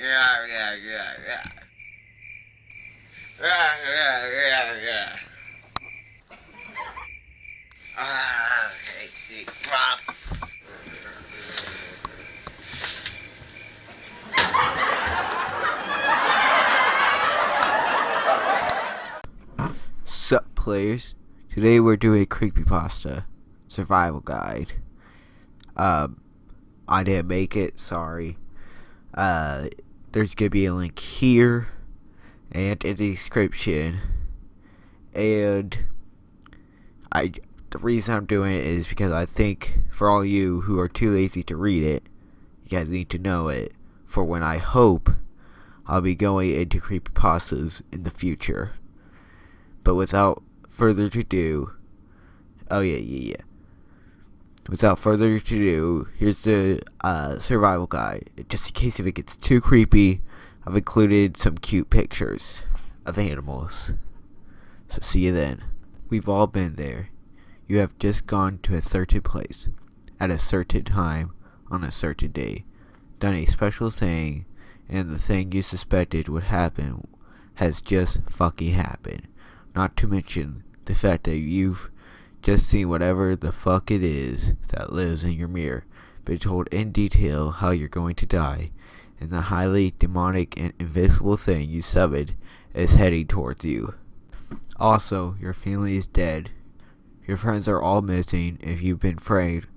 Okay, see, Rob. Sup players, today we're doing a Creepypasta survival guide. I didn't make it, sorry. There's gonna be a link here and in the description. And the reason I'm doing it is because I think for all you who are too lazy to read it, you guys need to know it for when I hope I'll be going into creepypastas in the future. But without further ado, without further ado, here's the survival guide. Just in case if it gets too creepy, I've included some cute pictures of animals. So see you then. We've all been there. You have just gone to a certain place, at a certain time, on a certain day, done a special thing, and the thing you suspected would happen has just fucking happened. Not to mention the fact that you've just seen whatever the fuck it is that lives in your mirror, been told in detail how you're going to die, and the highly demonic and invisible thing you summoned is heading towards you. Also, your family is dead, your friends are all missing, if you've been framed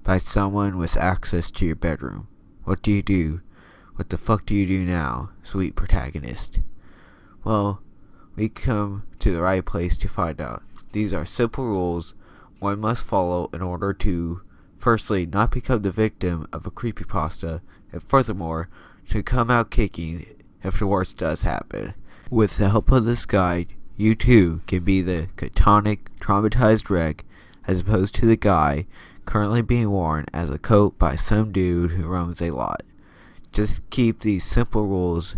by someone with access to your bedroom. What do you do? What the fuck do you do now, sweet protagonist? Well, we come to the right place to find out. These are simple rules one must follow in order to, firstly, not become the victim of a creepypasta, and furthermore, to come out kicking if the worst does happen. With the help of this guide, you too can be the catonic, traumatized wreck, as opposed to the guy currently being worn as a coat by some dude who roams a lot. Just keep these simple rules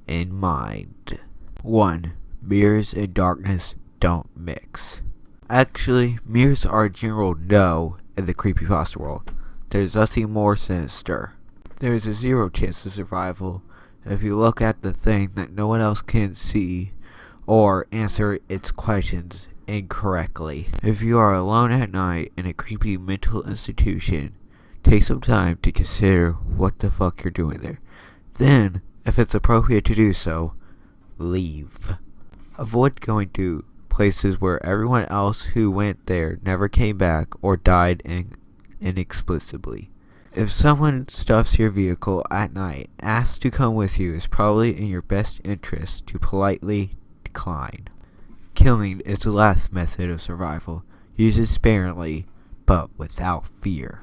in mind. 1. Mirrors and darkness don't mix. Actually, mirrors are a general no in the creepypasta world. There's nothing more sinister. There is a 0 chance of survival if you look at the thing that no one else can see or answer its questions incorrectly. If you are alone at night in a creepy mental institution, take some time to consider what the fuck you're doing there. Then, if it's appropriate to do so, leave. Avoid going to places where everyone else who went there never came back or died inexplicably. If someone stuffs your vehicle at night, ask to come with you is probably in your best interest to politely decline. Killing is the last method of survival. Use it sparingly, but without fear.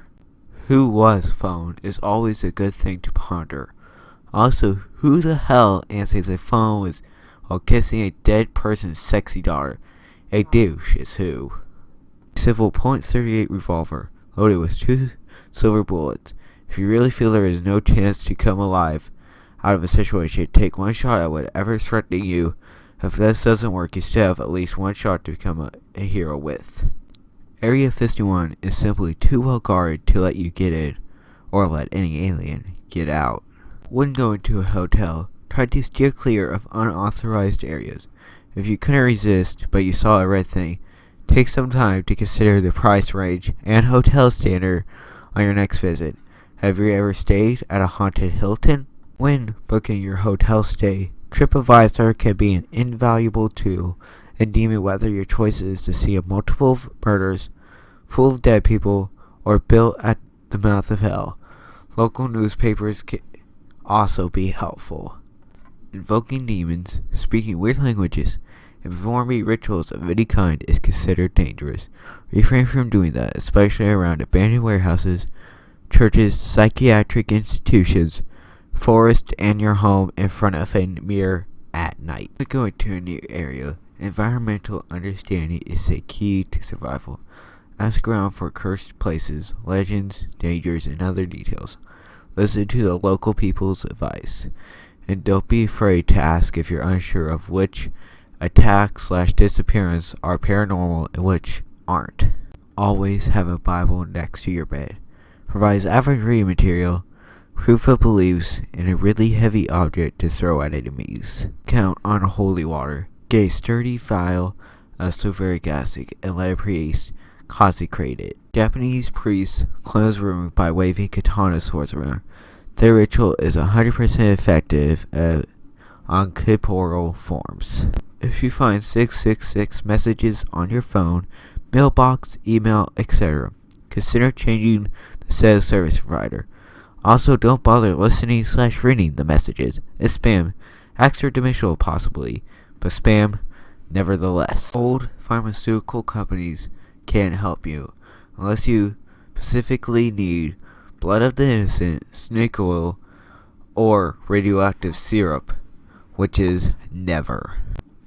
Who was phone is always a good thing to ponder. Also, who the hell answers a phone while kissing a dead person's sexy daughter? A douche is who. Civil .38 revolver, loaded with 2 silver bullets. If you really feel there is no chance to come alive out of a situation, take 1 shot at whatever is threatening you. If this doesn't work, you still have at least 1 shot to become a hero with. Area 51 is simply too well guarded to let you get in, or let any alien get out. When going to a hotel, try to steer clear of unauthorized areas. If you couldn't resist, but you saw a red thing, take some time to consider the price range and hotel standard on your next visit. Have you ever stayed at a haunted Hilton? When booking your hotel stay, TripAdvisor can be an invaluable tool in deeming whether your choice is to see a multiple murders, full of dead people, or built at the mouth of hell. Local newspapers can also be helpful. Invoking demons, speaking weird languages, and performing rituals of any kind is considered dangerous. Refrain from doing that, especially around abandoned warehouses, churches, psychiatric institutions, forest, and your home in front of a mirror at night. When going to a new area, environmental understanding is a key to survival. Ask around for cursed places, legends, dangers, and other details. Listen to the local people's advice. And don't be afraid to ask if you're unsure of which attack/disappearance are paranormal and which aren't. Always have a Bible next to your bed. Provides average reading material Rufa believes in a really heavy object to throw at enemies. Count on holy water. Get a sturdy vial of sulfuric acid and let a priest consecrate it. Japanese priests cleanse room by waving katana swords around. Their ritual is 100% effective on corporeal forms. If you find 666 messages on your phone, mailbox, email, etc., consider changing the cell service provider. Also, don't bother listening/reading the messages. It's spam. Extradimensional possibly, but spam nevertheless. Old pharmaceutical companies can't help you unless you specifically need blood of the innocent, snake oil, or radioactive syrup, which is never.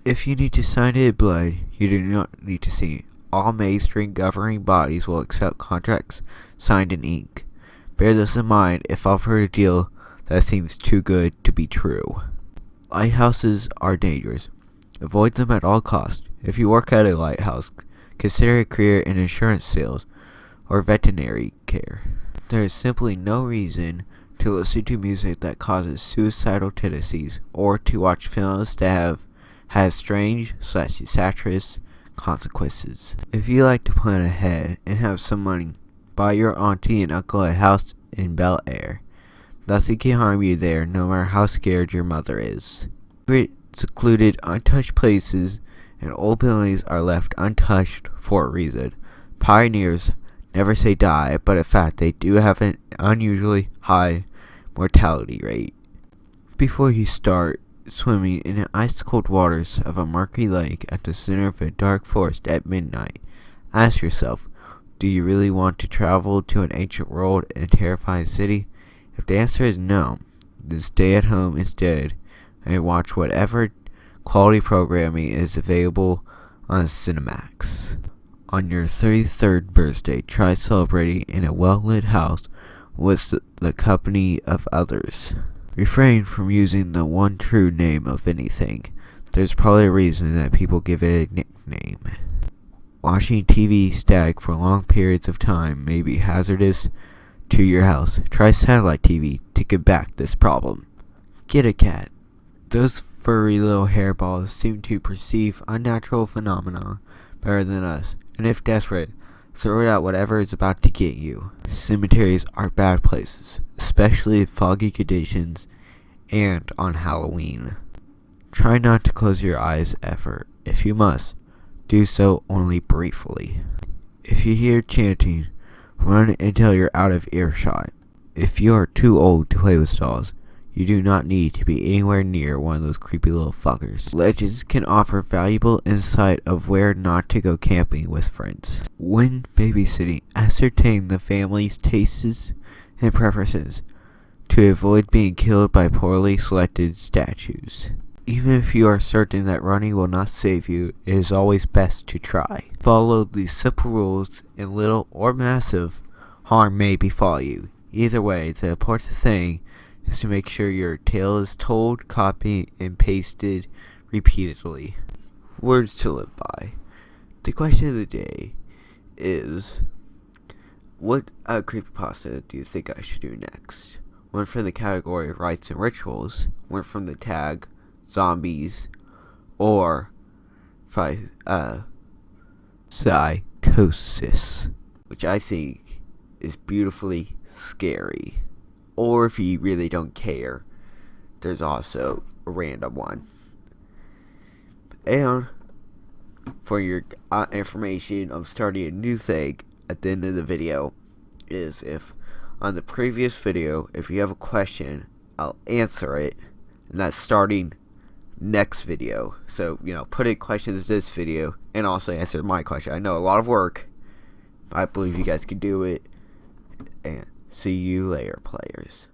If you need to sign in blood, you do not need to see. All mainstream governing bodies will accept contracts signed in ink. Bear this in mind if offered a deal that seems too good to be true. Lighthouses are dangerous. Avoid them at all costs. If you work at a lighthouse, consider a career in insurance sales or veterinary care. There is simply no reason to listen to music that causes suicidal tendencies or to watch films that has strange/disastrous consequences. If you like to plan ahead and have some money, buy your auntie and uncle a house in Bel Air. Nothing can harm you there, no matter how scared your mother is. Secluded, untouched places and old buildings are left untouched for a reason. Pioneers never say die, but in fact they do have an unusually high mortality rate. Before you start swimming in the ice-cold waters of a murky lake at the center of a dark forest at midnight, ask yourself, do you really want to travel to an ancient world and a terrifying city? If the answer is no, then stay at home instead and watch whatever quality programming is available on Cinemax. On your 33rd birthday, try celebrating in a well-lit house with the company of others. Refrain from using the one true name of anything. There's probably a reason that people give it a nickname. Watching TV static for long periods of time may be hazardous to your health. Try satellite TV to combat this problem. Get a cat. Those furry little hairballs seem to perceive unnatural phenomena better than us, and if desperate, throw it out whatever is about to get you. Cemeteries are bad places, especially in foggy conditions and on Halloween. Try not to close your eyes ever. If you must, do so only briefly. If you hear chanting, run until you're out of earshot. If you are too old to play with dolls, you do not need to be anywhere near one of those creepy little fuckers. Legends can offer valuable insight of where not to go camping with friends. When babysitting, ascertain the family's tastes and preferences to avoid being killed by poorly selected statues. Even if you are certain that running will not save you, it is always best to try. Follow these simple rules and little or massive harm may befall you. Either way, the important thing is to make sure your tale is told, copied, and pasted repeatedly. Words to live by. The question of the day is, what creepypasta do you think I should do next? One from the category of rites and rituals, one from the tag zombies, or psychosis, which I think is beautifully scary. Or if you really don't care, there's also a random one. And for your information, I'm starting a new thing at the end of the video. Is if on the previous video, if you have a question, I'll answer it, and that's starting next video. So, put in questions this video and also answer my question. I know a lot of work. I believe you guys can do it. And see you later, players.